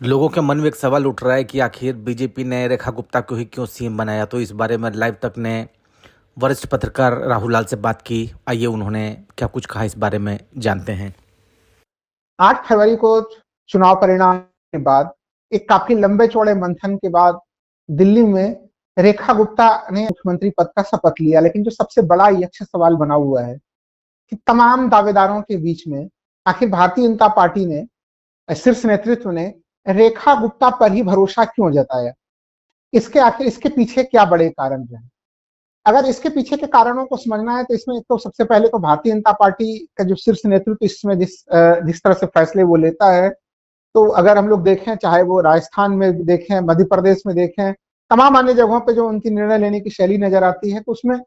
लोगों के मन में एक सवाल उठ रहा है कि आखिर बीजेपी ने रेखा गुप्ता को ही क्यों सीएम बनाया। तो इस बारे में लाइव तक ने वरिष्ठ पत्रकार राहुल लाल से बात की। आइए उन्होंने क्या कुछ कहा इस बारे में जानते हैं। 8 फरवरी को चुनाव परिणाम के बाद एक काफी लंबे चौड़े मंथन के बाद दिल्ली में रेखा गुप्ता ने मुख्यमंत्री पद का शपथ लिया। लेकिन जो सबसे बड़ा यक्ष सवाल बना हुआ है कि तमाम दावेदारों के बीच में आखिर भारतीय जनता पार्टी ने, शीर्ष नेतृत्व ने रेखा गुप्ता पर ही भरोसा क्यों जताया। इसके पीछे क्या बड़े कारण रहे। अगर इसके पीछे के कारणों को समझना है तो इसमें तो सबसे पहले तो भारतीय जनता पार्टी का जो शीर्ष नेतृत्व इसमें जिस तरह से फैसले वो लेता है, तो अगर हम लोग देखें, चाहे वो राजस्थान में देखें, मध्य प्रदेश में देखें, तमाम अन्य जगहों पे जो उनकी निर्णय लेने की शैली नजर आती है, तो उसमें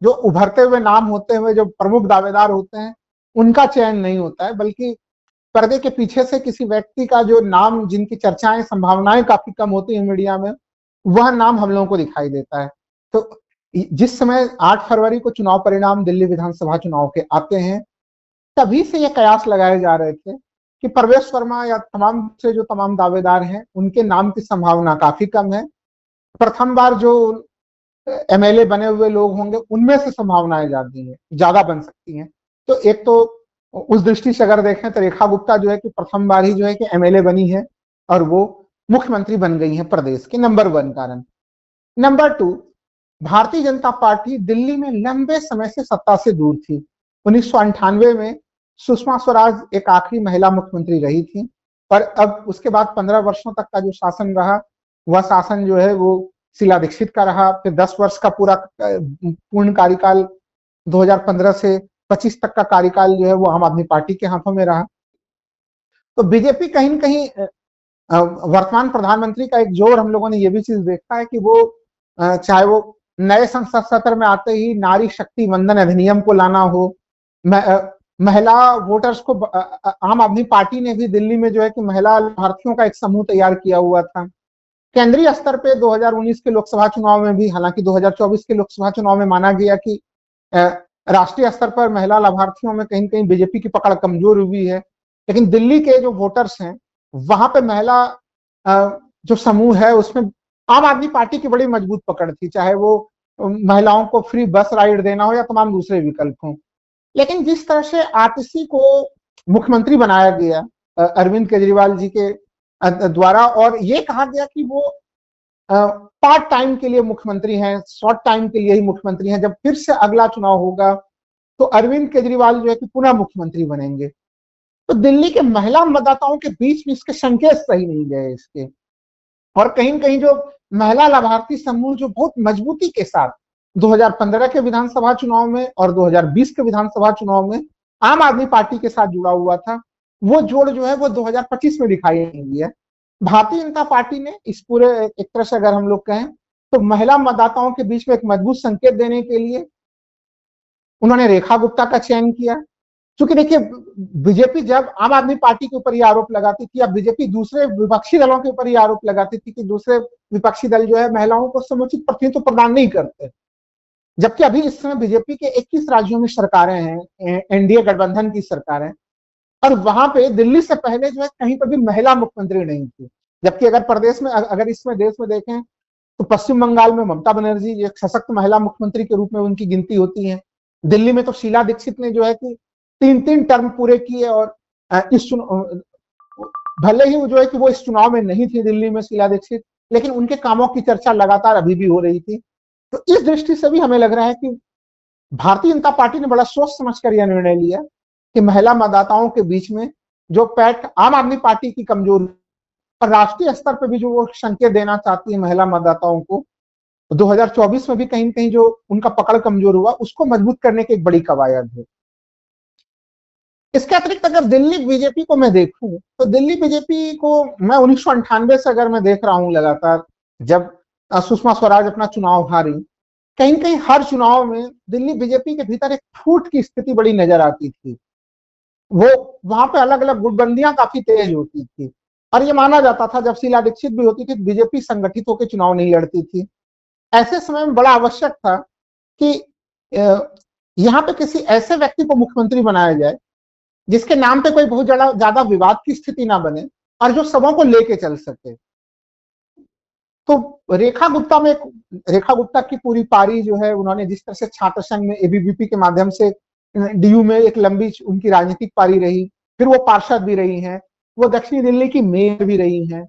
जो उभरते हुए नाम होते हुए जो प्रमुख दावेदार होते हैं उनका चयन नहीं होता है, बल्कि पर्दे के पीछे से किसी व्यक्ति का जो नाम, जिनकी चर्चाएं, संभावनाएं काफी कम होती है मीडिया में, वह नाम हम लोगों को दिखाई देता है। तो जिस समय 8 फरवरी को चुनाव परिणाम दिल्ली विधानसभा चुनाव के आते हैं, तभी से ये कयास लगाए जा रहे थे कि प्रवेश वर्मा या तमाम दावेदार हैं, उनके नाम की संभावना काफी कम है। प्रथम बार जो एमएलए बने हुए लोग होंगे उनमें से संभावनाएं ज्यादा बन सकती हैं। तो एक तो उस दृष्टि से अगर देखें तो रेखा गुप्ता जो है कि प्रथम बार ही जो है कि एमएलए बनी है और वो मुख्यमंत्री बन गई है प्रदेश के। नंबर 1 कारण। नंबर 2, भारतीय जनता पार्टी दिल्ली में लंबे समय से सत्ता से दूर थी। 1998 में सुषमा स्वराज एक आखिरी महिला मुख्यमंत्री रही थी, और अब उसके बाद 15 वर्षों तक का जो शासन रहा, वह शासन जो है वो शीला दीक्षित का रहा। फिर 10 वर्ष का पूर्ण कार्यकाल 2015 से 25 तक का कार्यकाल जो है वो आम आदमी पार्टी के हाथों में रहा। तो बीजेपी कहीं न कहीं वर्तमान प्रधानमंत्री का एक जोर हम लोगों ने ये भी चीज देखा है कि वो चाहे वो नए संसद सत्र में आते ही नारी शक्ति वंदन अधिनियम को लाना हो, महिला वोटर्स को, आम आदमी पार्टी ने भी दिल्ली में जो है कि महिला लाभार्थियों का एक समूह तैयार किया हुआ था। केंद्रीय स्तर पे 2019 के लोकसभा चुनाव में भी, हालांकि 2024 के लोकसभा चुनाव में माना गया कि राष्ट्रीय स्तर पर महिला लाभार्थियों में कहीं कहीं बीजेपी की पकड़ कमजोर हुई है, लेकिन दिल्ली के जो वोटर्स हैं वहां पे महिला जो समूह है उसमें आम आदमी पार्टी की बड़ी मजबूत पकड़ थी, चाहे वो महिलाओं को फ्री बस राइड देना हो या तमाम दूसरे विकल्प हों। लेकिन जिस तरह से आतिशी को मुख्यमंत्री बनाया गया अरविंद केजरीवाल जी के द्वारा, और ये कहा गया कि वो पार्ट टाइम के लिए मुख्यमंत्री हैं, शॉर्ट टाइम के लिए ही मुख्यमंत्री हैं, जब फिर से अगला चुनाव होगा तो अरविंद केजरीवाल जो है कि पुनः मुख्यमंत्री बनेंगे, तो दिल्ली के महिला मतदाताओं के बीच में इसके संकेत सही नहीं गए इसके। और कहीं न कहीं जो महिला लाभार्थी समूह जो बहुत मजबूती के साथ 2015 के विधानसभा चुनाव में और 2020 के विधानसभा चुनाव में आम आदमी पार्टी के साथ जुड़ा हुआ था, वो जोड़ जो है वो 2025 में दिखाई नहीं दिया। भारतीय जनता पार्टी ने इस पूरे, एक तरह से अगर हम लोग कहें तो महिला मतदाताओं के बीच में एक मजबूत संकेत देने के लिए उन्होंने रेखा गुप्ता का चयन किया। क्योंकि देखिए, बीजेपी जब आम आदमी पार्टी के ऊपर ये आरोप लगाती थी, या बीजेपी दूसरे विपक्षी दलों के ऊपर ये आरोप लगाती थी कि दूसरे विपक्षी दल जो है महिलाओं को समुचित प्रतिनिधित्व प्रदान नहीं करते, जबकि अभी इस समय बीजेपी के 21 राज्यों में सरकारें हैं, एनडीए गठबंधन की सरकारें, और वहां पे दिल्ली से पहले जो है कहीं पर भी महिला मुख्यमंत्री नहीं थी। जबकि अगर इसमें देश में देखें तो पश्चिम बंगाल में ममता बनर्जी एक सशक्त महिला मुख्यमंत्री के रूप में उनकी गिनती होती है। दिल्ली में तो शीला दीक्षित ने जो है कि 3 टर्म पूरे किए, और भले ही जो है कि वो इस चुनाव में नहीं थी दिल्ली में शीला दीक्षित, लेकिन उनके कामों की चर्चा लगातार अभी भी हो रही थी। तो इस दृष्टि से भी हमें लग रहा है कि भारतीय जनता पार्टी ने बड़ा सोच समझकर यह निर्णय लिया कि महिला मतदाताओं के बीच में जो पैठ आम आदमी पार्टी की कमजोर, और राष्ट्रीय स्तर पर भी जो वो संकेत देना चाहती है महिला मतदाताओं को, 2024 में भी कहीं कहीं जो उनका पकड़ कमजोर हुआ उसको मजबूत करने की एक बड़ी कवायद है। इसके अतिरिक्त अगर दिल्ली बीजेपी को मैं देखूं तो दिल्ली बीजेपी को मैं 1998 से अगर मैं देख रहा हूं लगातार, जब सुषमा स्वराज अपना चुनाव हारी, कहीं कहीं हर चुनाव में दिल्ली बीजेपी के भीतर एक फूट की स्थिति बड़ी नजर आती थी। वो वहां पे अलग अलग गुटबंदियां काफी तेज होती थी, और ये माना जाता था जब शीला दीक्षित भी होती थी बीजेपी संगठित होकर चुनाव नहीं लड़ती थी। ऐसे समय में बड़ा आवश्यक था कि यहाँ पे किसी ऐसे व्यक्ति को मुख्यमंत्री बनाया जाए जिसके नाम पे कोई बहुत ज्यादा विवाद की स्थिति ना बने, और जो सबों को लेके चल सके। तो रेखा गुप्ता की पूरी पारी जो है, उन्होंने जिस तरह से छात्र संघ में एबीवीपी के माध्यम से डीयू में एक लंबी उनकी राजनीतिक पारी रही, फिर वो पार्षद भी रही हैं, वो दक्षिणी दिल्ली की मेयर भी रही हैं।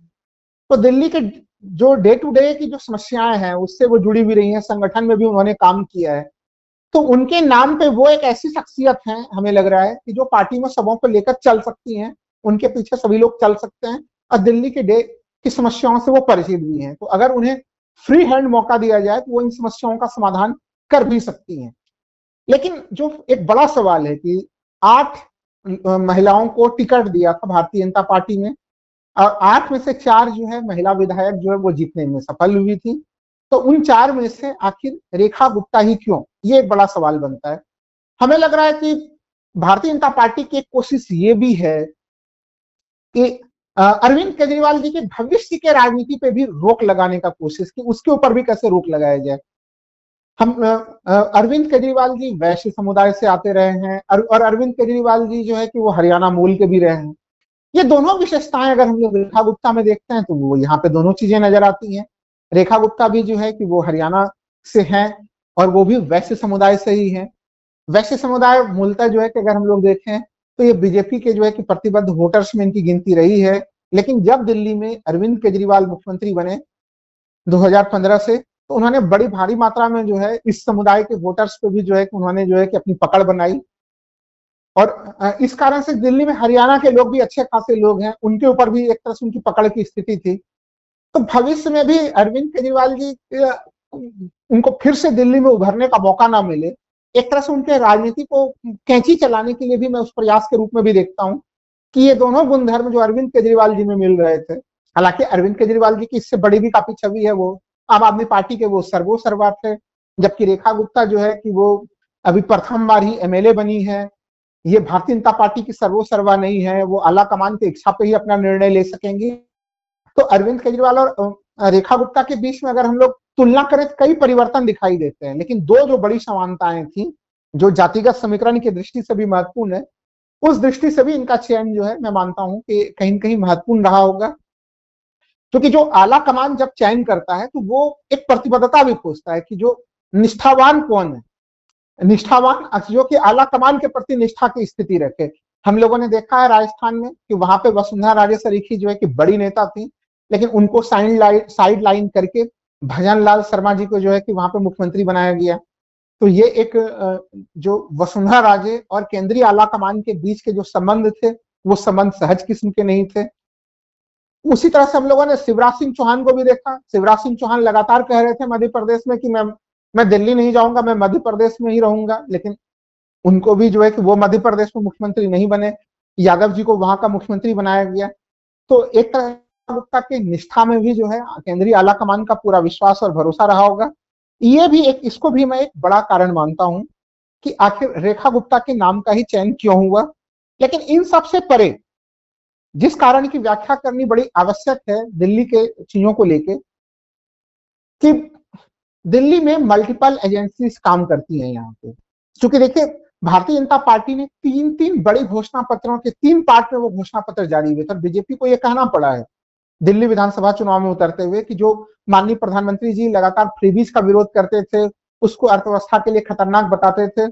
तो दिल्ली के जो डे टू डे की जो समस्याएं हैं उससे वो जुड़ी भी रही हैं, संगठन में भी उन्होंने काम किया है। तो उनके नाम पे वो एक ऐसी शख्सियत है, हमें लग रहा है कि जो पार्टी में सबों को लेकर चल सकती हैं, उनके पीछे सभी लोग चल सकते हैं और दिल्ली के डे की समस्याओं से वो परिचित भी हैं। तो अगर उन्हें फ्री हैंड मौका दिया जाए तो वो इन समस्याओं का समाधान कर भी सकती हैं। लेकिन जो एक बड़ा सवाल है कि 8 महिलाओं को टिकट दिया था भारतीय जनता पार्टी में, और 8 में से 4 जो है महिला विधायक जो है वो जीतने में सफल हुई थी। तो उन 4 में से आखिर रेखा गुप्ता ही क्यों, ये एक बड़ा सवाल बनता है। हमें लग रहा है कि भारतीय जनता पार्टी की एक कोशिश ये भी है कि अरविंद केजरीवाल जी के भविष्य के राजनीति पे भी रोक लगाने का कोशिश की, उसके ऊपर भी कैसे रोक लगाया जाए। हम अरविंद केजरीवाल जी वैश्य समुदाय से आते रहे हैं, और अरविंद केजरीवाल जी जो है कि वो हरियाणा मूल के भी रहे हैं। ये दोनों विशेषताएं अगर हम लोग रेखा गुप्ता में देखते हैं तो वो यहाँ पे दोनों चीजें नजर आती हैं। रेखा गुप्ता भी जो है कि वो हरियाणा से हैं और वो भी वैश्य समुदाय से ही है। वैश्य समुदाय मूलतः जो है कि अगर हम लोग देखें तो ये बीजेपी के जो है कि प्रतिबद्ध वोटर्स में इनकी गिनती रही है। लेकिन जब दिल्ली में अरविंद केजरीवाल मुख्यमंत्री बने 2015 से, तो उन्होंने बड़ी भारी मात्रा में जो है इस समुदाय के वोटर्स पे भी जो है कि उन्होंने जो है कि अपनी पकड़ बनाई। और इस कारण से दिल्ली में हरियाणा के लोग भी अच्छे खासे लोग हैं, उनके ऊपर भी एक तरह से उनकी पकड़ की स्थिति थी। तो भविष्य में भी अरविंद केजरीवाल जी उनको फिर से दिल्ली में उभरने का मौका ना मिले, एक तरह से उनके राजनीति को कैंची चलाने के लिए भी मैं उस प्रयास के रूप में भी देखता हूं कि ये दोनों गुणधर्म जो अरविंद केजरीवाल जी में मिल रहे थे, हालांकि अरविंद केजरीवाल जी की इससे बड़ी भी काफी छवि है, वो आम आदमी पार्टी के वो सर्वा थे, जबकि रेखा गुप्ता जो है कि वो अभी प्रथम बार ही एमएलए बनी है। ये भारतीय जनता पार्टी की सर्वा नहीं है, वो आला कमान की इच्छा पे ही अपना निर्णय ले सकेंगी। तो अरविंद केजरीवाल और रेखा गुप्ता के बीच में अगर हम लोग तुलना करें तो कई परिवर्तन दिखाई देते हैं, लेकिन दो जो बड़ी समानताएं थी जो जातिगत समीकरण की दृष्टि से भी महत्वपूर्ण है, उस दृष्टि से भी इनका चयन जो है मैं मानता हूं कि कहीं न कहीं महत्वपूर्ण रहा होगा। क्योंकि जो आला कमान जब चयन करता है तो वो एक प्रतिबद्धता भी खोजता है कि जो निष्ठावान कौन है, निष्ठावान जो कि आला कमान के प्रति निष्ठा की स्थिति रखे। हम लोगों ने देखा है राजस्थान में कि वहां पे वसुंधरा राजे सरीखी जो है कि बड़ी नेता थी, लेकिन उनको साइड लाइन करके भजन लाल शर्मा जी को जो है कि वहां पे मुख्यमंत्री बनाया गया। तो ये एक जो वसुंधरा राजे और केंद्रीय आला कमान के बीच के जो संबंध थे वो संबंध सहज किस्म के नहीं थे। उसी तरह से हम लोगों ने शिवराज सिंह चौहान को भी देखा। शिवराज सिंह चौहान लगातार कह रहे थे मध्य प्रदेश में कि मैं दिल्ली नहीं जाऊंगा, मैं मध्य प्रदेश में ही रहूंगा, लेकिन उनको भी जो है कि वो मध्य प्रदेश में मुख्यमंत्री नहीं बने, यादव जी को वहां का मुख्यमंत्री बनाया गया। तो एक तरह गुप्ता की निष्ठा में भी जो है केंद्रीय आला कमान का पूरा विश्वास और भरोसा रहा होगा। ये भी एक, इसको भी मैं एक बड़ा कारण मानता हूं कि आखिर रेखा गुप्ता के नाम का ही चयन क्यों हुआ। लेकिन इन सबसे परे जिस कारण की व्याख्या करनी बड़ी आवश्यक है दिल्ली के चीजों को लेके, कि दिल्ली में मल्टीपल एजेंसीज काम करती हैं यहाँ पे। क्योंकि देखिए भारतीय जनता पार्टी ने तीन बड़ी घोषणा पत्रों के 3 पार्ट में वो घोषणा पत्र जारी हुए थे, और बीजेपी को ये कहना पड़ा है दिल्ली विधानसभा चुनाव में उतरते हुए कि जो माननीय प्रधानमंत्री जी लगातार फ्रीबीज का विरोध करते थे, उसको अर्थव्यवस्था के लिए खतरनाक बताते थे,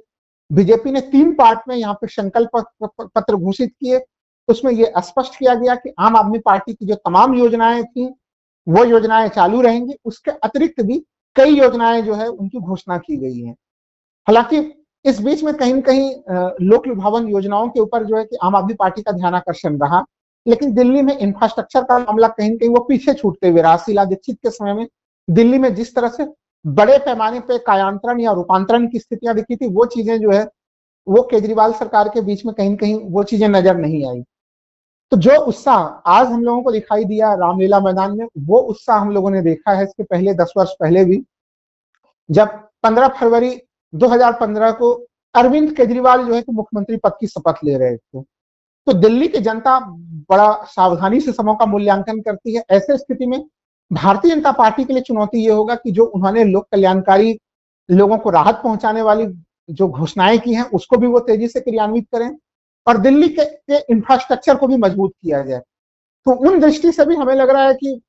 बीजेपी ने 3 पार्ट में यहाँ पे संकल्प पत्र घोषित किए। उसमें यह स्पष्ट किया गया कि आम आदमी पार्टी की जो तमाम योजनाएं थी वो योजनाएं चालू रहेंगी, उसके अतिरिक्त भी कई योजनाएं जो है उनकी घोषणा की गई है। हालांकि इस बीच में कहीं न कहीं लोक लुभावन योजनाओं के ऊपर जो है कि आम आदमी पार्टी का ध्यान आकर्षण रहा, लेकिन दिल्ली में इंफ्रास्ट्रक्चर का मामला कहीं न कहीं वो पीछे छूटते हुए रहा। शीला दीक्षित के समय में दिल्ली में जिस तरह से बड़े पैमाने पे कायांतरण या रूपांतरण की स्थितियां दिखी थी, वो चीजें जो है वो केजरीवाल सरकार के बीच में कहीं न कहीं वो चीजें नजर नहीं आई। तो जो उत्साह आज हम लोगों को दिखाई दिया रामलीला मैदान में, वो उत्साह हम लोगों ने देखा है इसके पहले 10 वर्ष पहले भी, जब 15 फरवरी 2015 को अरविंद केजरीवाल जो है कि मुख्यमंत्री पद की शपथ ले रहे थे। तो दिल्ली की जनता बड़ा सावधानी से समयों का मूल्यांकन करती है। ऐसे स्थिति में भारतीय जनता पार्टी के लिए चुनौती ये होगा कि जो उन्होंने लोक कल्याणकारी, लोगों को राहत पहुंचाने वाली जो घोषणाएं की हैं उसको भी वो तेजी से क्रियान्वित करें, और दिल्ली के इंफ्रास्ट्रक्चर को भी मजबूत किया जाए। तो उन दृष्टि से भी हमें लग रहा है कि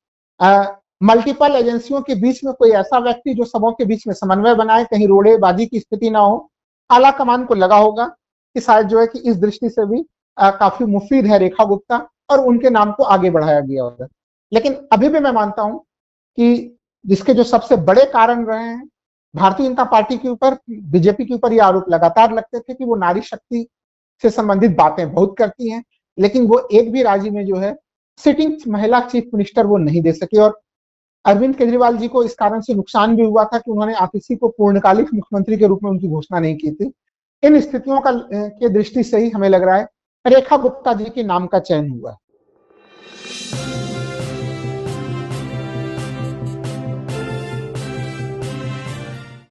मल्टीपल एजेंसियों के बीच में कोई ऐसा व्यक्ति जो सबों के बीच में समन्वय बनाए, कहीं रोड़ेबाजी की स्थिति ना हो, आला कमान को लगा होगा कि शायद जो है कि इस दृष्टि से भी काफी मुफीद है रेखा गुप्ता और उनके नाम को आगे बढ़ाया गया होगा। लेकिन अभी भी मैं मानता हूं कि जिसके जो सबसे बड़े कारण रहे हैं, भारतीय जनता पार्टी के ऊपर, बीजेपी के ऊपर ये आरोप लगातार लगते थे कि वो नारी शक्ति से संबंधित बातें बहुत करती हैं, लेकिन वो एक भी राज्य में जो है सिटिंग महिला चीफ मिनिस्टर वो नहीं दे सके। और अरविंद केजरीवाल जी को इस कारण से नुकसान भी हुआ था कि उन्होंने आतिशी को पूर्णकालिक मुख्यमंत्री के रूप में उनकी घोषणा नहीं की थी। इन स्थितियों का के दृष्टि से ही हमें लग रहा है रेखा गुप्ता जी के नाम का चयन हुआ।